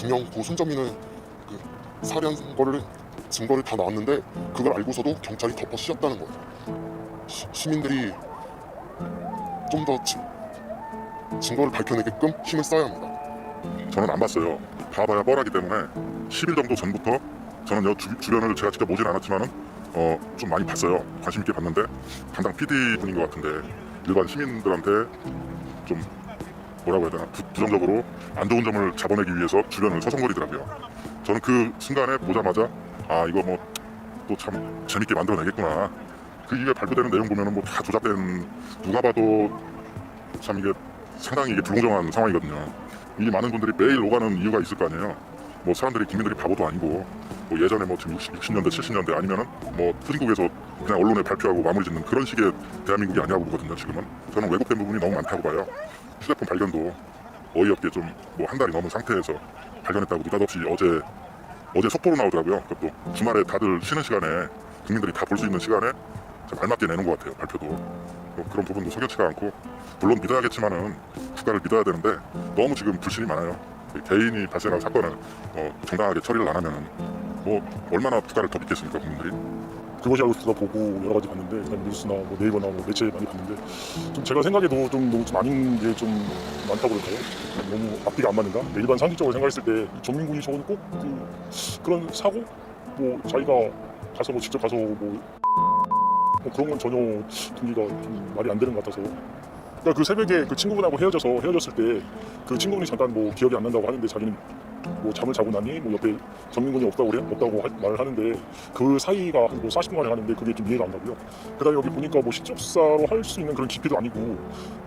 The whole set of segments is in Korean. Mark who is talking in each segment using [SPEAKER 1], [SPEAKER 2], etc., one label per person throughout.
[SPEAKER 1] 분명 그 손정민은 그 살해한 거를 증거를 다 나왔는데 그걸 알고서도 경찰이 덮어 씌웠다는 거예요. 시민들이 좀 더 증거를 밝혀내게끔 힘을 써야 합니다.
[SPEAKER 2] 저는 안 봤어요. 봐봐야 뻔하기 때문에 10일 정도 전부터 저는 주변을 제가 직접 보진 않았지만은 좀 많이 봤어요. 관심 있게 봤는데 담당 PD 분인 것 같은데 일반 시민들한테 좀 뭐라고 해야 되나 부정적으로 안 좋은 점을 잡아내기 위해서 주변을 서성거리더라고요. 저는 그 순간에 보자마자 아 이거 뭐 또 참 재밌게 만들어내겠구나. 그 이후에 발표되는 내용 보면은 뭐 다 조작된 누가 봐도 참 이게 상당히 이게 불공정한 상황이거든요. 이 많은 분들이 매일 오가는 이유가 있을 거 아니에요. 뭐 사람들이 국민들이 바보도 아니고 뭐 예전에 뭐 지금 60년대 70년대 아니면은 뭐 후진국에서 그냥 언론에 발표하고 마무리 짓는 그런 식의 대한민국이 아니라고 보거든요. 지금은 저는 왜곡된 부분이 너무 많다고 봐요. 휴대폰 발견도 어이없게 좀 뭐 한 달이 넘은 상태에서 발견했다고 느닷없이 어제 속보로 나오더라고요. 그것도 주말에 다들 쉬는 시간에 국민들이 다 볼 수 있는 시간에 알맞게 내는 것 같아요. 발표도 뭐 그런 부분도 석연치가 않고 물론 믿어야겠지만은 국가를 믿어야 되는데 너무 지금 불신이 많아요. 개인이 발생한 사건을 정당하게 처리를 안 하면은 뭐 얼마나 국가를 더 믿겠습니까 국민들이?
[SPEAKER 3] 그것이 알고 싶다 보고 여러 가지 봤는데 그다음에 뉴스나 뭐 네이버나 뭐 매체 많이 봤는데 좀 제가 생각해도 좀 너무 좀 아닌 게 좀 많다고 그럴까요? 너무 앞뒤가 안 맞는가? 일반 상식적으로 생각했을 때 전민군이 저건 꼭 그런 사고 뭐 자기가 가서 뭐 직접 가서 뭐 그런 건 전혀 동기가 좀 말이 안 되는 것 같아서. 그러니까 그 새벽에 그 친구분하고 헤어졌을 때 그 친구분이 잠깐 뭐 기억이 안 난다고 하는데 자기는 뭐 잠을 자고 나니 뭐 옆에 전민군이 없다고 말을 하는데 그 사이가 뭐 40분간에 하는데 그게 좀 이해가 안 가고요. 그다음에 여기 보니까 뭐 실적사로 할 수 있는 그런 깊이도 아니고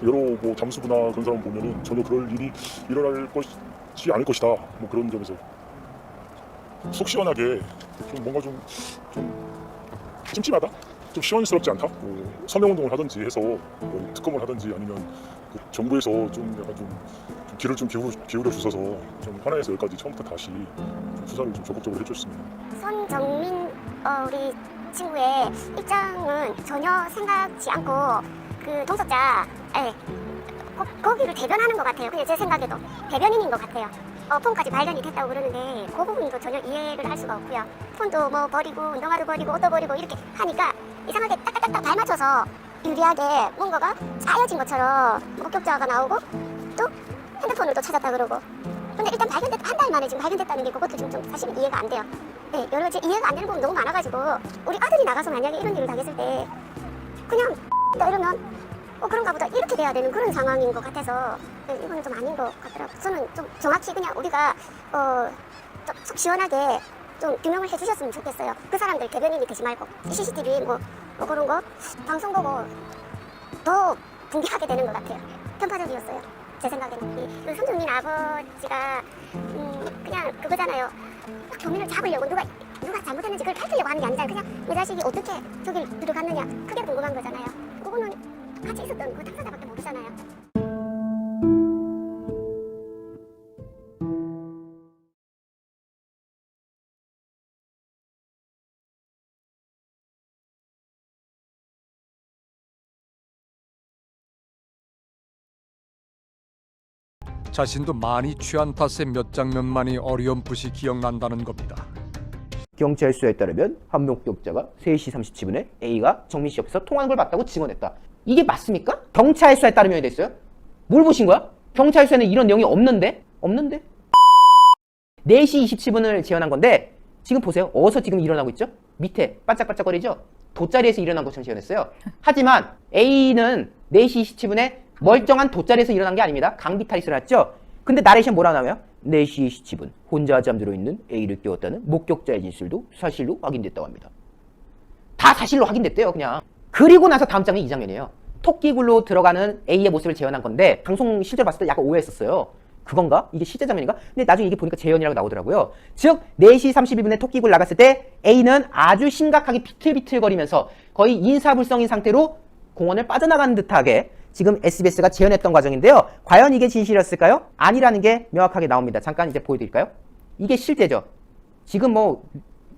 [SPEAKER 3] 여러 뭐 잠수부나 그런 사람 보면은 전혀 그럴 일이 일어날 것이 아닐 것이다. 뭐 그런 점에서 속 시원하게 좀 뭔가 좀 찜찜하다. 좀 시원스럽지 않다. 뭐 서명운동을 하든지 해서 뭐 특검을 하든지 아니면 그 정부에서 좀 약간 좀 귀를 좀 기울여 주셔서 좀 하나에서 열까지 처음부터 다시 좀 수사를 좀 적극적으로 해줬으면.
[SPEAKER 4] 손정민 우리 친구의 입장은 전혀 생각지 않고 그 동석자 거기를 대변하는 것 같아요. 그냥 제 생각에도 대변인인 것 같아요. 폰까지 발견이 됐다고 그러는데 그 부분도 전혀 이해를 할 수가 없고요. 폰도 뭐 버리고 운동화도 버리고 옷도 버리고 이렇게 하니까 이상하게 딱딱딱 발맞춰서 유리하게 뭔가가 짜여진 것처럼 목격자가 나오고 또 핸드폰을 또 찾았다 그러고. 근데 일단 한 달 만에 지금 발견됐다는 게 그것도 지금 좀 사실은 이해가 안 돼요. 네, 여러 가지 이해가 안 되는 부분이 너무 많아가지고 우리 아들이 나가서 만약에 이런 일을 당했을 때 그냥 이러면 그런가 보다 이렇게 돼야 되는 그런 상황인 것 같아서 네, 이거는 좀 아닌 것 같더라고요. 저는 좀 정확히 그냥 우리가 좀 속 시원하게 좀 규명을 해주셨으면 좋겠어요. 그 사람들 대변인이 되지 말고 CCTV 뭐 그런 거 방송 보고 더 분개하게 되는 것 같아요. 편파적이었어요. 제 생각에는. 그 손정민 아버지가 그냥 그거잖아요. 교민을 잡으려고 누가 잘못했는지 그걸 밝히려고 하는 게 아니잖아요. 그냥 내 자식이 어떻게 저길 들어갔느냐 그게 궁금한 거잖아요. 그거는 같이 있었던 그 당사자밖에 모르잖아요.
[SPEAKER 5] 자신도 많이 취한 탓에 몇 장면만이 어렴풋이 기억난다는 겁니다.
[SPEAKER 6] 경찰 수사에 따르면 한 목격자가 3시 37분에 A가 정민 씨 옆에서 통화하는 걸 봤다고 증언했다. 이게 맞습니까? 경찰 수사에 따르면 됐어요? 뭘 보신 거야? 경찰 수사에는 이런 내용이 없는데? 4시 27분을 재현한 건데 지금 보세요. 어디서 지금 일어나고 있죠? 밑에 반짝반짝거리죠? 돗자리에서 일어난 것처럼 재현했어요. 하지만 A는 4시 27분에 멀쩡한 돗자리에서 일어난 게 아닙니다. 강비탈이 일어났죠? 근데 나레이션 뭐라 나와요? 4시 27분 혼자 잠들어 있는 A를 깨웠다는 목격자의 진술도 사실로 확인됐다고 합니다. 다 사실로 확인됐대요. 그냥. 그리고 나서 다음 장면이 이 장면이에요. 토끼굴로 들어가는 A의 모습을 재현한 건데 방송 실제로 봤을 때 약간 오해했었어요. 그건가? 이게 실제 장면인가? 근데 나중에 이게 보니까 재현이라고 나오더라고요. 즉 4시 32분에 토끼굴 나갔을 때 A는 아주 심각하게 비틀비틀거리면서 거의 인사불성인 상태로 공원을 빠져나가는 듯하게 지금 SBS가 재현했던 과정인데요. 과연 이게 진실이었을까요? 아니라는 게 명확하게 나옵니다. 잠깐 이제 보여드릴까요? 이게 실제죠. 지금 뭐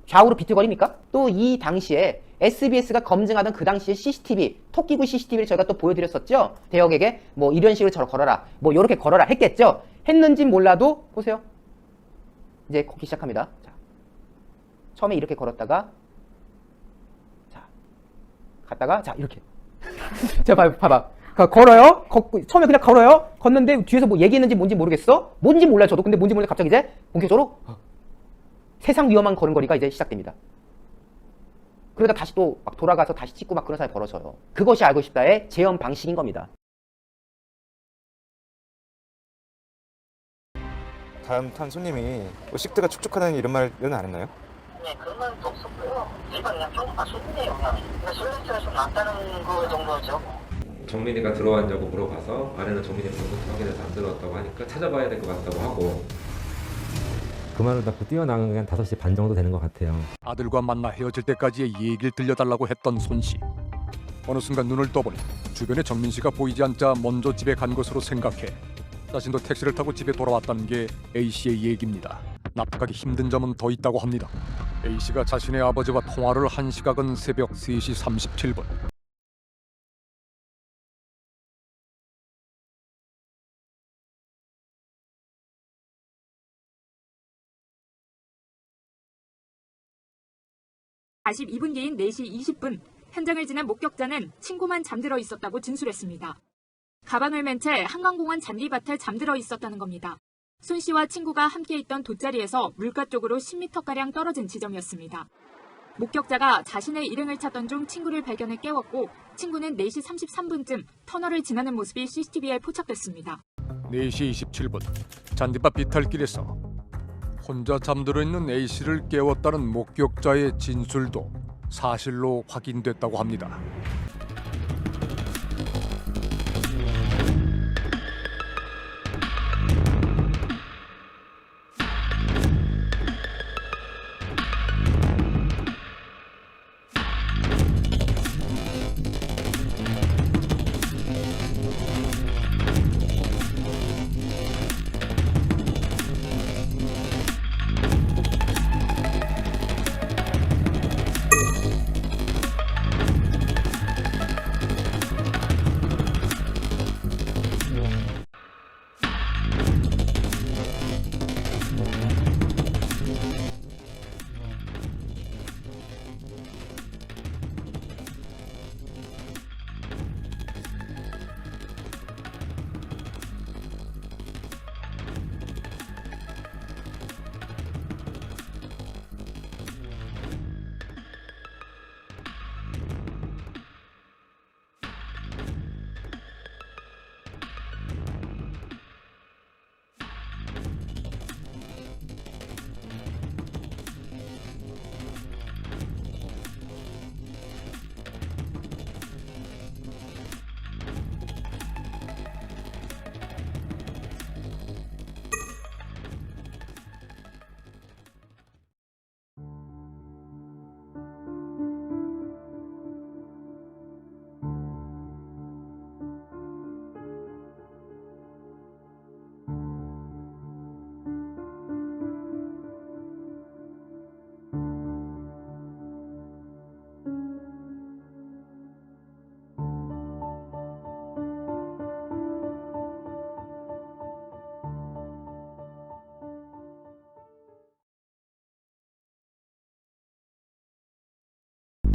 [SPEAKER 6] 좌우로 비틀거립니까? 또 이 당시에 SBS가 검증하던 그 당시에 CCTV, 토끼굴 CCTV를 저희가 또 보여드렸었죠. 대역에게 뭐 이런 식으로 저를 걸어라, 뭐 이렇게 걸어라 했겠죠. 했는지 몰라도 보세요. 이제 걷기 시작합니다. 자, 처음에 이렇게 걸었다가 자, 갔다가 자, 이렇게. 자, 봐봐. 걸어요. 걷고 처음에 그냥 걸어요. 걷는데 뒤에서 뭐 얘기했는지 뭔지 모르겠어. 뭔지 몰라요, 저도. 근데 뭔지 모르는데 갑자기 이제 본격적으로 세상 위험한 걸음걸이가 이제 시작됩니다. 그러다 다시 또 막 돌아가서 다시 찍고 막 그런 사람이 벌어져요. 그것이 알고 싶다의 재현 방식인 겁니다.
[SPEAKER 7] 다음 탄 손님이 뭐 식드가 촉촉하다는 이런 말은 안 했나요?
[SPEAKER 8] 네, 그런 말도 없었고요. 일반 그냥 평범한 술인데요, 그냥. 그러니까 술 냄새가 좀 난다는 거 정도죠.
[SPEAKER 9] 정민이가 들어왔냐고 물어봐서 아내는 정민이 방송 확인해서 안 들어왔다고 하니까 찾아봐야 될 것 같다고 하고
[SPEAKER 10] 그 말을 듣고 뛰어나간 게 한 5시 반 정도 되는 것 같아요.
[SPEAKER 5] 아들과 만나 헤어질 때까지의 얘기를 들려달라고 했던 손 씨. 어느 순간 눈을 떠보니 주변에 정민 씨가 보이지 않자 먼저 집에 간 것으로 생각해 자신도 택시를 타고 집에 돌아왔다는 게 A 씨의 얘기입니다. 납득하기 힘든 점은 더 있다고 합니다. A 씨가 자신의 아버지와 통화를 한 시각은 새벽 3시 37분.
[SPEAKER 11] (40) 2분기인 4시 20분 현장을 지난 목격자는 친구만 잠들어 있었다고 진술했습니다. 가방을 맨 채 한강공원 잔디밭에 잠들어 있었다는 겁니다. 손 씨와 친구가 함께 있던 돗자리에서 물가 쪽으로 10m가량 떨어진 지점이었습니다. 목격자가 자신의 일행을 찾던 중 친구를 발견해 깨웠고 친구는 4시 33분쯤 터널을 지나는 모습이 CCTV에 포착됐습니다.
[SPEAKER 5] 4시 27분 잔디밭 비탈길에서 혼자 잠들어 있는 A 씨를 깨웠다는 목격자의 진술도 사실로 확인됐다고 합니다.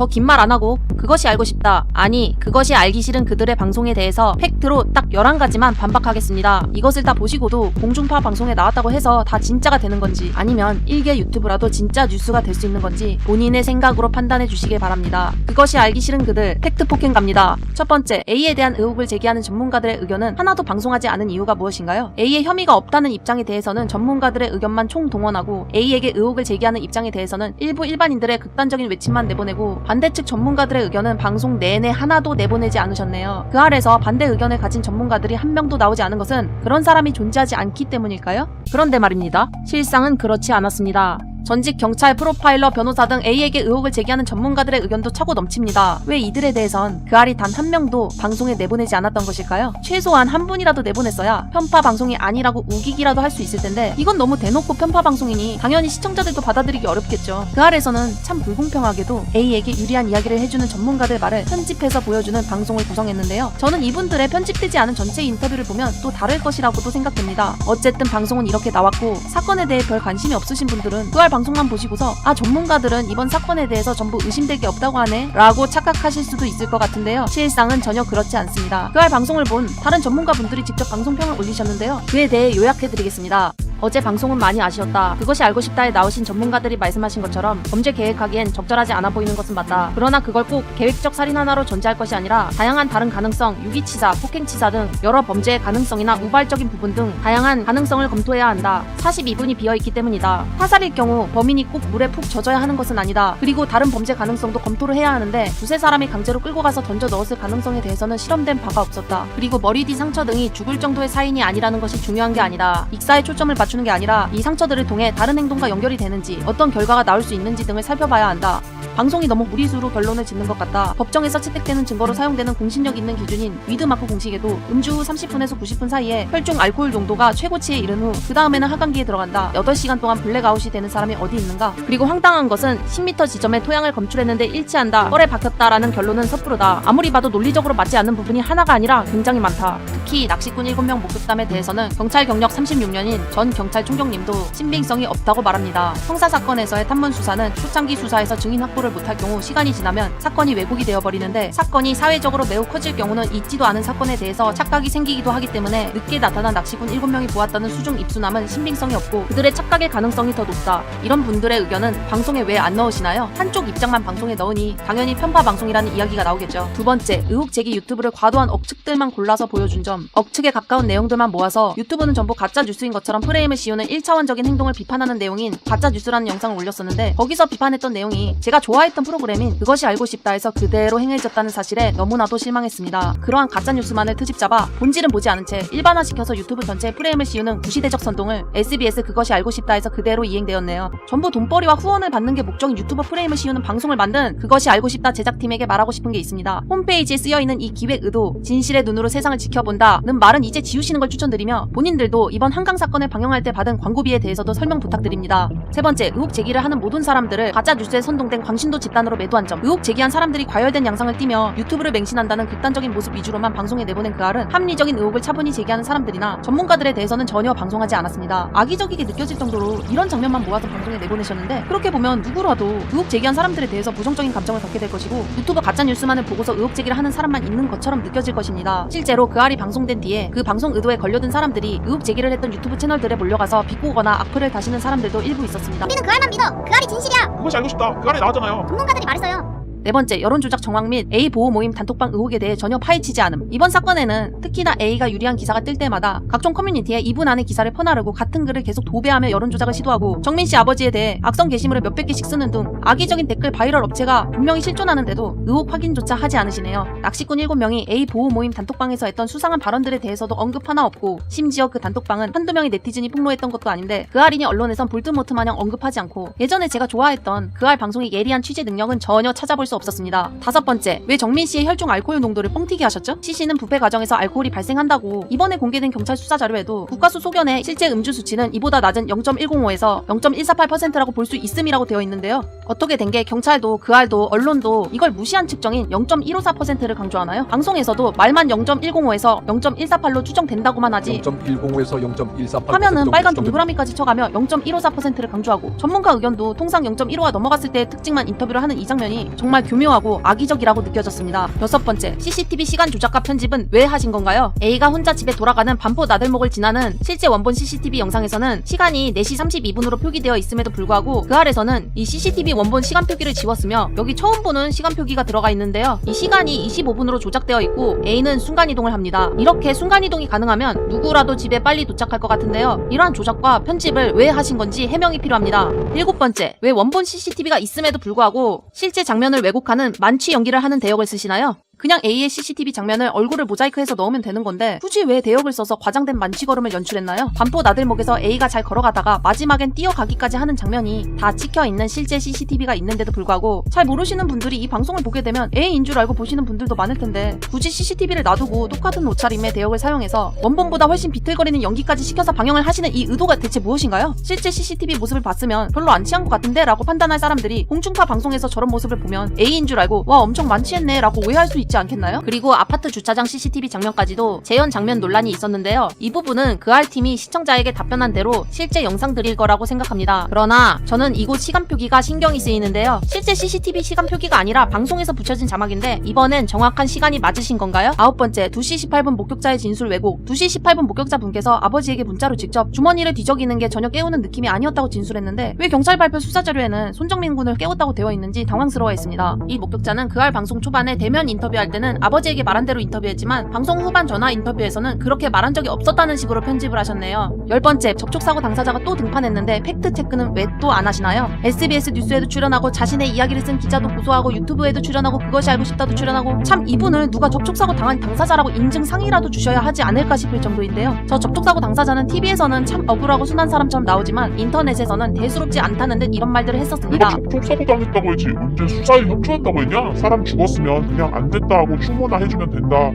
[SPEAKER 12] 더 긴 말 안 하고 그것이 알고 싶다. 아니 그것이 알기 싫은 그들의 방송에 대해서 팩트로 딱 11가지만 반박하겠습니다. 이것을 다 보시고도 공중파 방송에 나왔다고 해서 다 진짜가 되는 건지 아니면 일개 유튜브라도 진짜 뉴스가 될 수 있는 건지 본인의 생각으로 판단해 주시길 바랍니다. 그것이 알기 싫은 그들 팩트 폭행 갑니다. 첫 번째, A에 대한 의혹을 제기하는 전문가들의 의견은 하나도 방송하지 않은 이유가 무엇인가요? A의 혐의가 없다는 입장에 대해서는 전문가들의 의견만 총동원하고 A에게 의혹을 제기하는 입장에 대해서는 일부 일반인들의 극단적인 외침만 내보내고 반대측 전문가들의 의견은 방송 내내 하나도 내보내지 않으셨네요. 그 아래서 반대 의견을 가진 전문가들이 한 명도 나오지 않은 것은 그런 사람이 존재하지 않기 때문일까요? 그런데 말입니다. 실상은 그렇지 않았습니다. 전직 경찰, 프로파일러, 변호사 등 A에게 의혹을 제기하는 전문가들의 의견도 차고 넘칩니다. 왜 이들에 대해선 그 알이 단 한 명도 방송에 내보내지 않았던 것일까요? 최소한 한 분이라도 내보냈어야 편파 방송이 아니라고 우기기라도 할 수 있을 텐데 이건 너무 대놓고 편파 방송이니 당연히 시청자들도 받아들이기 어렵겠죠. 그 알에서는 참 불공평하게도 A에게 유리한 이야기를 해주는 전문가들 말을 편집해서 보여주는 방송을 구성했는데요. 저는 이분들의 편집되지 않은 전체 인터뷰를 보면 또 다를 것이라고도 생각됩니다. 어쨌든 방송은 이렇게 나왔고 사건에 대해 별 관심이 없으신 분들은 그 알 방송만 보시고서 아 전문가들은 이번 사건에 대해서 전부 의심될 게 없다고 하네 라고 착각하실 수도 있을 것 같은데요. 실상은 전혀 그렇지 않습니다. 그 알 방송을 본 다른 전문가분들이 직접 방송평을 올리셨는데요. 그에 대해 요약해드리겠습니다. 어제 방송은 많이 아쉬웠다. 그것이 알고 싶다에 나오신 전문가들이 말씀하신 것처럼 범죄 계획하기엔 적절하지 않아 보이는 것은 맞다. 그러나 그걸 꼭 계획적 살인 하나로 전제할 것이 아니라 다양한 다른 가능성, 유기치사, 폭행치사 등 여러 범죄의 가능성이나 우발적인 부분 등 다양한 가능성을 검토해야 한다. 42분이 비어있기 때문이다. 타살일 경우 범인이 꼭 물에 푹 젖어야 하는 것은 아니다. 그리고 다른 범죄 가능성도 검토를 해야 하는데 두세 사람이 강제로 끌고 가서 던져 넣었을 가능성에 대해서는 실험된 바가 없었다. 그리고 머리 뒤 상처 등이 죽을 정도의 사인이 아니라는 것이 중요한 게 아니다. 익사에 초점을 맞추는 게 아니라 이 상처들을 통해 다른 행동과 연결이 되는지 어떤 결과가 나올 수 있는지 등을 살펴봐야 한다. 방송이 너무 무리수로 결론을 짓는 것 같다. 법정에서 채택되는 증거로 사용되는 공신력 있는 기준인 위드마크 공식에도 음주 후 30분에서 90분 사이에 혈중 알코올 농도가 최고치에 이른 후 그 다음에는 하강기에 들어간다. 8시간 동안 블랙아웃이 되는 사람이 어디 있는가? 그리고 황당한 것은 10m 지점에 토양을 검출했는데 일치한다. 뻘에 박혔다라는 결론은 섣부르다. 아무리 봐도 논리적으로 맞지 않는 부분이 하나가 아니라 굉장히 많다. 특히 낚시꾼 7명 목격담에 대해서는 경찰 경력 36년인 전 경찰 총경님도 신빙성이 없다고 말합니다. 형사사건에서의 탐문 수사는 초창기 수사에서 증인 확보를 못할 경우 시간이 지나면 사건이 왜곡이 되어버리는데 사건이 사회적으로 매우 커질 경우는 있지도 않은 사건에 대해서 착각이 생기기도 하기 때문에 늦게 나타난 낚시꾼 7명이 보았다는 수중 입수남은 신빙성이 없고 그들의 착각의 가능성이 더 높다. 이런 분들의 의견은 방송에 왜 안 넣으시나요? 한쪽 입장만 방송에 넣으니 당연히 편파 방송이라는 이야기가 나오겠죠. 두 번째, 의혹 제기 유튜브를 과도한 억측들만 골라서 보여준 점. 억측에 가까운 내용들만 모아서 유튜브는 전부 가짜 뉴스인 것처럼 프레임을 씌우는 1차원적인 행동을 비판하는 내용인 가짜 뉴스라는 영상을 올렸었는데 거기서 비판했던 내용이 제가 좋아했던 프로그램인 그것이 알고 싶다에서 그대로 행해졌다는 사실에 너무나도 실망했습니다. 그러한 가짜 뉴스만을 트집 잡아 본질은 보지 않은 채 일반화시켜서 유튜브 전체에 프레임을 씌우는 구시대적 선동을 SBS 그것이 알고 싶다에서 그대로 이행되었네요. 전부 돈벌이와 후원을 받는 게 목적인 유튜버 프레임을 씌우는 방송을 만든 그것이 알고 싶다 제작팀에게 말하고 싶은 게 있습니다. 홈페이지에 쓰여있는 이 기획 의도 진실의 눈으로 세상을 지켜본다는 말은 이제 지우시는 걸 추천드리며 본인들도 이번 한강 사건을 방영할 때 받은 광고비에 대해서도 설명 부탁드립니다. 세 번째, 의혹 제기를 하는 모든 사람들을 가짜 뉴스에 선동된 광신도 집단으로 매도한 점. 의혹 제기한 사람들이 과열된 양상을 띠며 유튜브를 맹신한다는 극단적인 모습 위주로만 방송에 내보낸 그 알은 합리적인 의혹을 차분히 제기하는 사람들이나 전문가들에 대해서는 전혀 방송하지 않았습니다. 악의적이게 느껴질 정도로 이런 장면만 모아서 방송에 내보내셨는데 그렇게 보면 누구라도 의혹 제기한 사람들에 대해서 부정적인 감정을 갖게 될 것이고 유튜브 가짜 뉴스만을 보고서 의혹 제기를 하는 사람만 있는 것처럼 느껴질 것입니다. 실제로 그 알이 방송된 뒤에 그 방송 의도에 걸려든 사람들이 의혹 제기를 했던 유튜브 채널들에 몰려가서 비꼬거나 악플을 다시는 사람들도 일부 있었습니다.
[SPEAKER 4] 우리는 그 알만 믿어. 그 알이 진실이야.
[SPEAKER 3] 그것이 알고 싶다. 그 알에 나왔잖아요.
[SPEAKER 4] 전문가들이 말했어요.
[SPEAKER 12] 네 번째, 여론조작 정황 및 A 보호 모임 단톡방 의혹에 대해 전혀 파헤치지 않음. 이번 사건에는 특히나 A가 유리한 기사가 뜰 때마다 각종 커뮤니티에 이분 안의 기사를 퍼나르고 같은 글을 계속 도배하며 여론조작을 시도하고 정민 씨 아버지에 대해 악성 게시물을 몇백 개씩 쓰는 등 악의적인 댓글 바이럴 업체가 분명히 실존하는데도 의혹 확인조차 하지 않으시네요. 낚시꾼 7명이 A 보호 모임 단톡방에서 했던 수상한 발언들에 대해서도 언급 하나 없고 심지어 그 단톡방은 한두 명의 네티즌이 폭로했던 것도 아닌데 그 알이니 언론에선 볼트모트 마냥 언급하지 않고 예전에 제가 좋아했던 그 알 방송의 예리한 취재 능력은 전혀 찾아볼 수 없었습니다. 다섯 번째, 왜 정민 씨의 혈중 알코올 농도를 뻥튀기 하셨죠? CC는 부패 과정에서 알코올이 발생한다고 이번에 공개된 경찰 수사 자료에도 국가수 소견의 실제 음주 수치는 이보다 낮은 0.105에서 0.148%라고 볼 수 있음이라고 되어 있는데요. 어떻게 된 게 경찰도 그 알도 언론도 이걸 무시한 측정인 0.154%를 강조하나요? 방송에서도 말만 0.105에서 0.148로 추정된다고만 하지
[SPEAKER 5] 0.105에서 0.148
[SPEAKER 12] 화면은 빨간 동그라미까지 쳐가며 0.154%를 강조하고 전문가 의견도 통상 0.15가 넘어갔을 때의 특징만 인터뷰를 하는 이 장면이 정말 교묘하고 악의적이라고 느껴졌습니다. 여섯 번째, CCTV 시간 조작과 편집은 왜 하신 건가요? A가 혼자 집에 돌아가는 반포 나들목을 지나는 실제 원본 CCTV 영상에서는 시간이 4시 32분으로 표기되어 있음에도 불구하고 그 알에서는 이 CCTV 원본 시간 표기를 지웠으며 여기 처음 보는 시간 표기가 들어가 있는데요. 이 시간이 25분으로 조작되어 있고 A는 순간이동을 합니다. 이렇게 순간이동이 가능하면 누구라도 집에 빨리 도착할 것 같은데요. 이러한 조작과 편집을 왜 하신 건지 해명이 필요합니다. 일곱 번째, 왜 원본 CCTV가 있음에도 불구하고 실제 장면을 왜곡하는 만취 연기를 하는 대역을 쓰시나요? 그냥 A의 CCTV 장면을 얼굴을 모자이크해서 넣으면 되는 건데 굳이 왜 대역을 써서 과장된 만취걸음을 연출했나요? 반포 나들목에서 A가 잘 걸어가다가 마지막엔 뛰어가기까지 하는 장면이 다 찍혀있는 실제 CCTV가 있는데도 불구하고 잘 모르시는 분들이 이 방송을 보게 되면 A인 줄 알고 보시는 분들도 많을 텐데 굳이 CCTV를 놔두고 똑같은 옷차림의 대역을 사용해서 원본보다 훨씬 비틀거리는 연기까지 시켜서 방영을 하시는 이 의도가 대체 무엇인가요? 실제 CCTV 모습을 봤으면 별로 안 취한 것 같은데 라고 판단할 사람들이 공중파 방송에서 저런 모습을 보면 A인 줄 알고 와 엄청 만취했네 라고 오해할 수 있지 않겠나요? 그리고 아파트 주차장 CCTV 장면까지도 재현 장면 논란이 있었는데요. 이 부분은 그알팀이 시청자에게 답변한 대로 실제 영상들일 거라고 생각합니다. 그러나 저는 이곳 시간표기가 신경이 쓰이는데요. 실제 CCTV 시간표기가 아니라 방송에서 붙여진 자막인데 이번엔 정확한 시간이 맞으신 건가요? 9번째 2시 18분 목격자의 진술 왜곡. 2시 18분 목격자분께서 아버지에게 문자로 직접 주머니를 뒤적이는 게 전혀 깨우는 느낌이 아니었다고 진술했는데 왜 경찰 발표 수사자료에는 손정민 군을 깨웠다고 되어 있는지 당황스러워했습니다. 이 목격자는 그알 방송 초반에 대면 인터뷰할 때는 아버지에게 말한 대로 인터뷰했지만 방송 후반 전화 인터뷰에서는 그렇게 말한 적이 없었다는 식으로 편집을 하셨네요. 10번째 접촉사고 당사자가 또 등판했는데 팩트체크는 왜 또 안 하시나요? SBS 뉴스에도 출연하고 자신의 이야기를 쓴 기자도 고소하고 유튜브에도 출연하고 그것이 알고 싶다도 출연하고 참 이분을 누가 접촉사고 당한 당사자라고 인증 상이라도 주셔야 하지 않을까 싶을 정도인데요. 저 접촉사고 당사자는 TV에서는 참 억울하고 순한 사람처럼 나오지만 인터넷에서는 대수롭지 않다는 듯 이런 말들을 했었습니다.
[SPEAKER 3] 내가 접촉사고 당했다고 했지 언제 수사에 협조했다고 했냐? 사람 죽었으면 그냥 안 됐다 하고 추모나 해주면 된다.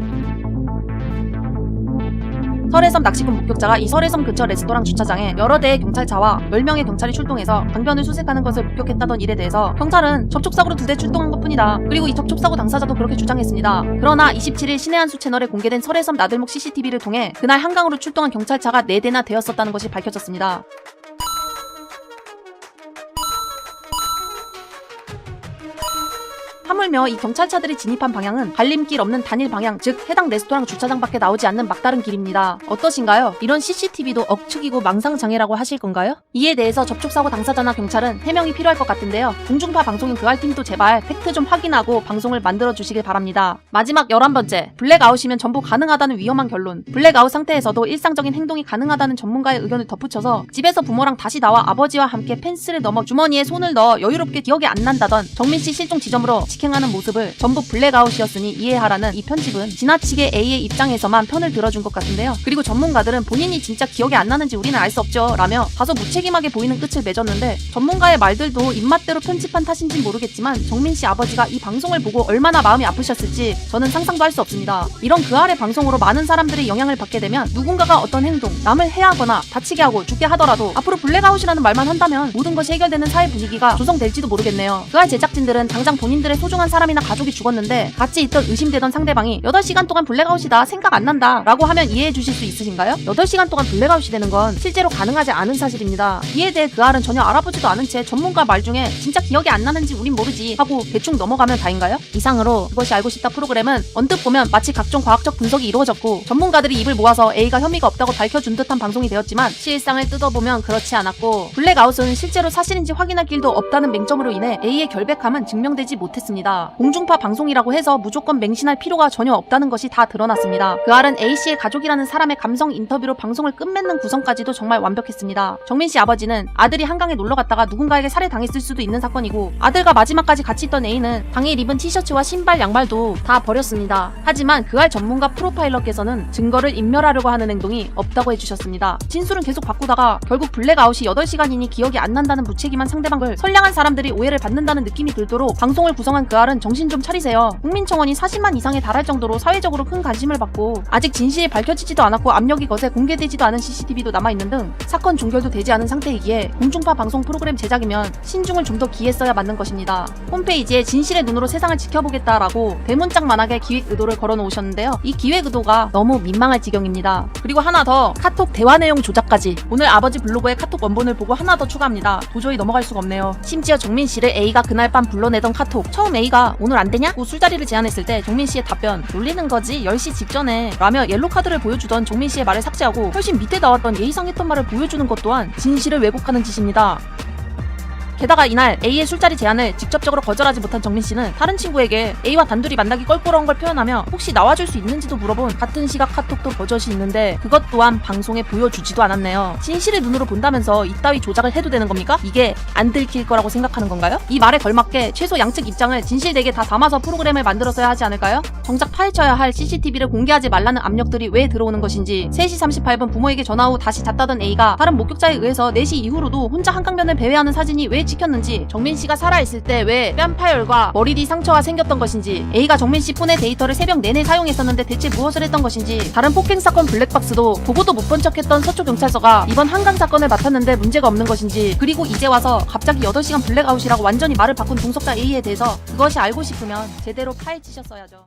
[SPEAKER 12] 설해섬 낚시꾼 목격자가 이 설해섬 근처 레스토랑 주차장에 여러 대의 경찰차와 10명의 경찰이 출동해서 강변을 수색하는 것을 목격했다던 일에 대해서 경찰은 접촉사고로 2대 출동한 것뿐이다. 그리고 이 접촉사고 당사자도 그렇게 주장했습니다. 그러나 27일 신의 한수 채널에 공개된 설해섬 나들목 CCTV를 통해 그날 한강으로 출동한 경찰차가 4대나 되었었다는 것이 밝혀졌습니다. 하물며 이 경찰차들이 진입한 방향은 갈림길 없는 단일 방향, 즉 해당 레스토랑 주차장 밖에 나오지 않는 막다른 길입니다. 어떠신가요? 이런 CCTV도 억측이고 망상장애라고 하실 건가요? 이에 대해서 접촉사고 당사자나 경찰은 해명이 필요할 것 같은데요. 공중파 방송인 그알팀도 제발 팩트 좀 확인하고 방송을 만들어주시길 바랍니다. 마지막 11번째, 블랙아웃이면 전부 가능하다는 위험한 결론. 블랙아웃 상태에서도 일상적인 행동이 가능하다는 전문가의 의견을 덧붙여서 집에서 부모랑 다시 나와 아버지와 함께 펜스를 넘어 주머니에 손을 넣어 여유롭게 기억이 안 난다던 정민씨 실종 지점으로 직행하는 모습을 전부 블랙아웃이었으니 이해하라는 이 편집은 지나치게 A의 입장에서만 편을 들어준 것 같은데요. 그리고 전문가들은 본인이 진짜 기억이 안 나는지 우리는 알 수 없죠 라며 다소 무책임하게 보이는 끝을 맺었는데 전문가의 말들도 입맛대로 편집한 탓인진 모르겠지만 정민씨 아버지가 이 방송을 보고 얼마나 마음이 아프셨을지 저는 상상도 할 수 없습니다. 이런 그 아래 방송으로 많은 사람들이 영향을 받게 되면 누군가가 어떤 행동, 남을 해하거나 다치게 하고 죽게 하더라도 앞으로 블랙아웃이라는 말만 한다면 모든 것이 해결되는 사회 분위기가 조성될지도 모르겠네요. 그 알 제작진들은 당장 본인들의 소중한 사람이나 가족이 죽었는데 같이 있던 의심되던 상대방이 8시간 동안 블랙아웃이다 생각 안 난다 라고 하면 이해해 주실 수 있으신가요? 8시간 동안 블랙아웃이 되는 건 실제로 가능하지 않은 사실입니다. 이에 대해 그 알은 전혀 알아보지도 않은 채 전문가 말 중에 진짜 기억이 안 나는지 우린 모르지 하고 대충 넘어가면 다인가요? 이상으로 그것이 알고 싶다 프로그램은 언뜻 보면 마치 각종 과학적 분석이 이루어졌고 전문가들이 입을 모아서 A가 혐의가 없다고 밝혀준 듯한 방송이 되었지만 실상을 뜯어보면 그렇지 않았고 블랙아웃은 실제로 사실인지 확인할 길도 없다는 맹점으로 인해 A의 결백함은 증명되지 못했습니다. 공중파 방송이라고 해서 무조건 맹신할 필요가 전혀 없다는 것이 다 드러났습니다. 그 알은 A씨의 가족이라는 사람의 감성 인터뷰로 방송을 끝맺는 구성까지도 정말 완벽했습니다. 정민씨 아버지는 아들이 한강에 놀러갔다가 누군가에게 살해당했을 수도 있는 사건이고 아들과 마지막까지 같이 있던 A는 당일 입은 티셔츠와 신발, 양말도 다 버렸습니다. 하지만 그 알 전문가 프로파일러께서는 증거를 인멸하려고 하는 행동이 없다고 해주셨습니다. 진술은 계속 바꾸다가 결국 블랙아웃이 8시간이니 기억이 안 난다는 무책임한 상대방을 선량한 사람들이 오해를 받는다는 느낌이 들도록 방송을 구성한 그 알은 정신 좀 차리세요. 국민청원이 40만 이상에 달할 정도로 사회적으로 큰 관심을 받고 아직 진실이 밝혀지지도 않았고 압력이 거세 공개되지도 않은 CCTV도 남아있는 등 사건 종결도 되지 않은 상태이기에 공중파 방송 프로그램 제작이면 신중을 좀 더 기했어야 맞는 것입니다. 홈페이지에 진실의 눈으로 세상을 지켜보겠다라고 대문짝만하게 기획 의도를 걸어놓으셨는데요. 이 기획 의도가 너무 민망할 지경입니다. 그리고 하나 더, 카톡 대화 내용 조작까지. 오늘 아버지 블로그의 카톡 원본을 보고 하나 더 추가합니다. 도저히 넘어갈 수가 없네요. 심지어 정민씨를 A가 그날 밤 불러내던 카톡. 처음 A가 오늘 안 되냐? 술자리를 제안했을 때 정민씨의 답변, 놀리는 거지 10시 직전에 라며 옐로카드를 보여주던 정민씨의 말을 삭제하고 훨씬 밑에 나왔던 예의상했던 말을 보여주는 것 또한 진실을 왜곡하는 짓입니다. 게다가 이날 A의 술자리 제안을 직접적으로 거절하지 못한 정민 씨는 다른 친구에게 A와 단둘이 만나기 껄끄러운 걸 표현하며 혹시 나와줄 수 있는지도 물어본 같은 시각 카톡도 버젓이 있는데 그것 또한 방송에 보여주지도 않았네요. 진실의 눈으로 본다면서 이따위 조작을 해도 되는 겁니까? 이게 안 들킬 거라고 생각하는 건가요? 이 말에 걸맞게 최소 양측 입장을 진실되게 다 담아서 프로그램을 만들었어야 하지 않을까요? 정작 파헤쳐야 할 CCTV를 공개하지 말라는 압력들이 왜 들어오는 것인지 3시 38분 부모에게 전화 후 다시 잤다던 A가 다른 목격자에 의해서 4시 이후로도 혼자 한강변을 배회하는 사진이 왜 찍혔는지, 정민 씨가 살아있을 때 왜 뺨 파열과 머리 뒤 상처가 생겼던 것인지, A가 정민 씨 폰의 데이터를 새벽 내내 사용했었는데 대체 무엇을 했던 것인지, 다른 폭행 사건 블랙박스도 보고도 못 본 척했던 서초경찰서가 이번 한강 사건을 맡았는데 문제가 없는 것인지, 그리고 이제 와서 갑자기 8시간 블랙아웃이라고 완전히 말을 바꾼 동석자 A에 대해서 그것이 알고 싶으면 제대로 파헤치셨어야죠.